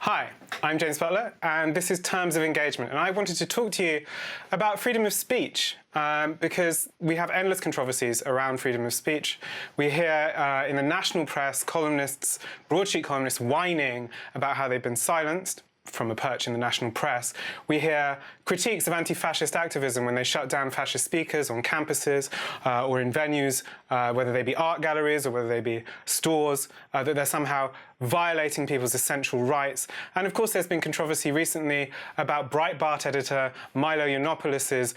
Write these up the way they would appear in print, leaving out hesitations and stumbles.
Hi, I'm James Butler, and this is Terms of Engagement, and I wanted to talk to you about freedom of speech because we have endless controversies around freedom of speech. We hear in the national press columnists, broadsheet columnists, whining about how they've been silenced from a perch in the national press. We hear critiques of anti-fascist activism when they shut down fascist speakers on campuses or in venues, whether they be art galleries or whether they be stores, that they're somehow violating people's essential rights. And of course, there's been controversy recently about Breitbart editor Milo Yiannopoulos'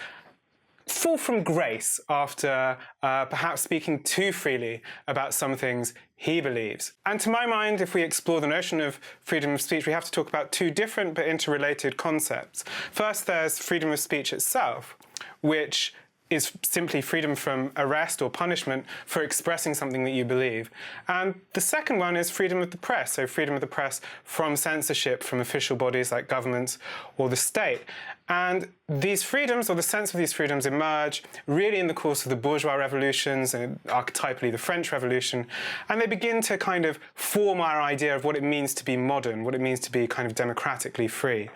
fall from grace after perhaps speaking too freely about some things he believes. And to my mind, if we explore the notion of freedom of speech, we have to talk about two different but interrelated concepts. First, there's freedom of speech itself, which is simply freedom from arrest or punishment for expressing something that you believe. And the second one is freedom of the press, so freedom of the press from censorship from official bodies like governments or the state. And these freedoms, or the sense of these freedoms, emerge really in the course of the bourgeois revolutions, and archetypally the French Revolution, and they begin to kind of form our idea of what it means to be modern, what it means to be kind of democratically free.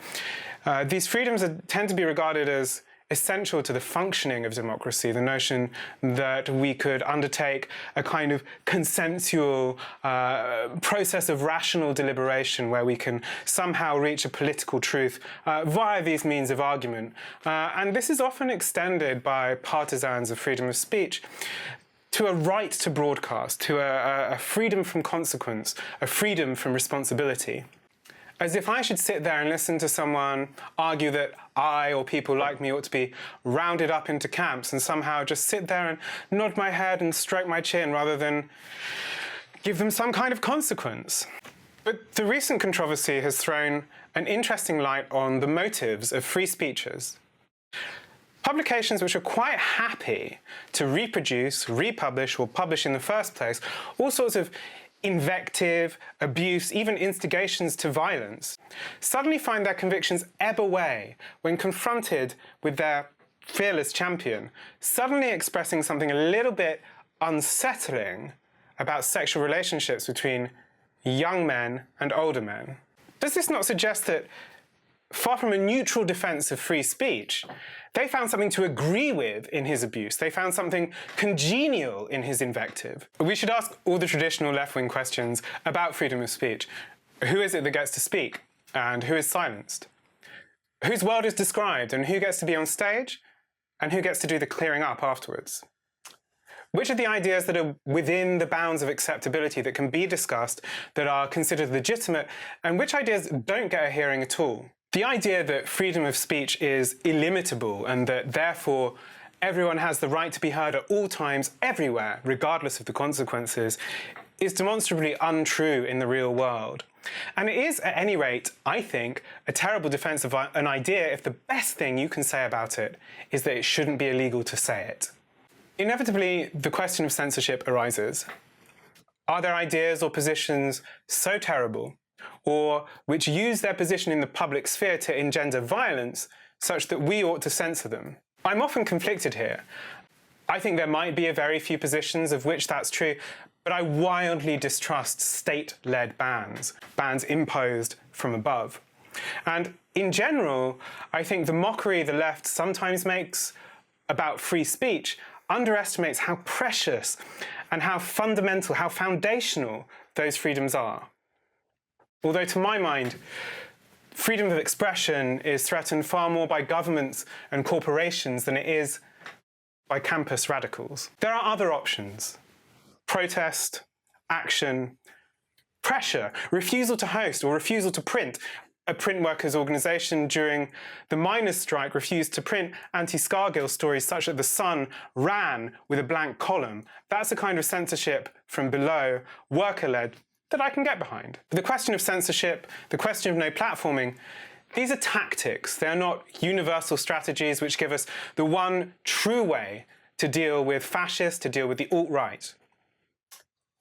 These freedoms tend to be regarded as essential to the functioning of democracy, the notion that we could undertake a kind of consensual process of rational deliberation where we can somehow reach a political truth via these means of argument. And this is often extended by partisans of freedom of speech to a right to broadcast, to a freedom from consequence, a freedom from responsibility. As if I should sit there and listen to someone argue that I or people like me ought to be rounded up into camps and somehow just sit there and nod my head and stroke my chin rather than give them some kind of consequence. But the recent controversy has thrown an interesting light on the motives of free speechers. Publications which are quite happy to reproduce, republish, or publish in the first place all sorts of invective, abuse, even instigations to violence, suddenly find their convictions ebb away when confronted with their fearless champion, suddenly expressing something a little bit unsettling about sexual relationships between young men and older men. Does this not suggest that, far from a neutral defense of free speech, they found something to agree with in his abuse? They found something congenial in his invective. We should ask all the traditional left-wing questions about freedom of speech. Who is it that gets to speak, and who is silenced? Whose world is described, and who gets to be on stage, and who gets to do the clearing up afterwards? Which are the ideas that are within the bounds of acceptability that can be discussed, that are considered legitimate, and which ideas don't get a hearing at all? The idea that freedom of speech is illimitable and that therefore everyone has the right to be heard at all times, everywhere, regardless of the consequences, is demonstrably untrue in the real world. And it is, at any rate, I think, a terrible defense of an idea if the best thing you can say about it is that it shouldn't be illegal to say it. Inevitably, the question of censorship arises. Are there ideas or positions so terrible, or which use their position in the public sphere to engender violence, such that we ought to censor them? I'm often conflicted here. I think there might be a very few positions of which that's true, but I wildly distrust state-led bans, bans imposed from above. And in general, I think the mockery the left sometimes makes about free speech underestimates how precious and how fundamental, how foundational those freedoms are. Although to my mind, freedom of expression is threatened far more by governments and corporations than it is by campus radicals. There are other options: protest, action, pressure, refusal to host or refusal to print. A print workers' organisation during the miners' strike refused to print anti-Scargill stories such that The Sun ran with a blank column. That's a kind of censorship from below, worker-led, that I can get behind. But the question of censorship, the question of no platforming, these are tactics. They are not universal strategies which give us the one true way to deal with fascists, to deal with the alt-right.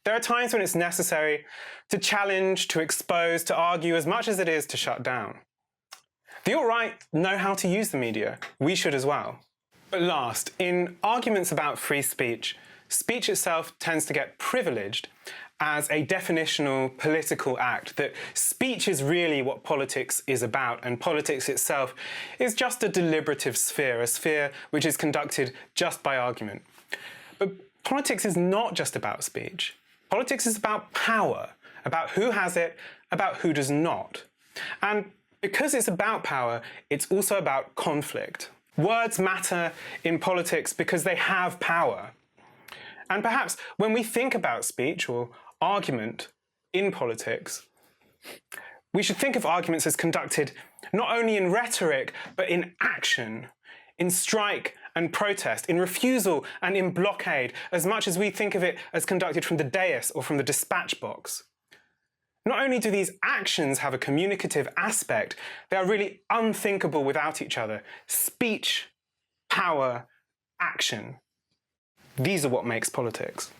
There are times when it's necessary to challenge, to expose, to argue as much as it is to shut down. The alt-right know how to use the media. We should as well. But last, in arguments about free speech, speech itself tends to get privileged as a definitional political act, that speech is really what politics is about, and politics itself is just a deliberative sphere, a sphere which is conducted just by argument. But politics is not just about speech. Politics is about power, about who has it, about who does not. And because it's about power, it's also about conflict. Words matter in politics because they have power. And perhaps when we think about speech or argument in politics, we should think of arguments as conducted not only in rhetoric, but in action, in strike and protest, in refusal and in blockade, as much as we think of it as conducted from the dais or from the dispatch box. Not only do these actions have a communicative aspect, they are really unthinkable without each other. Speech, power, action. These are what makes politics.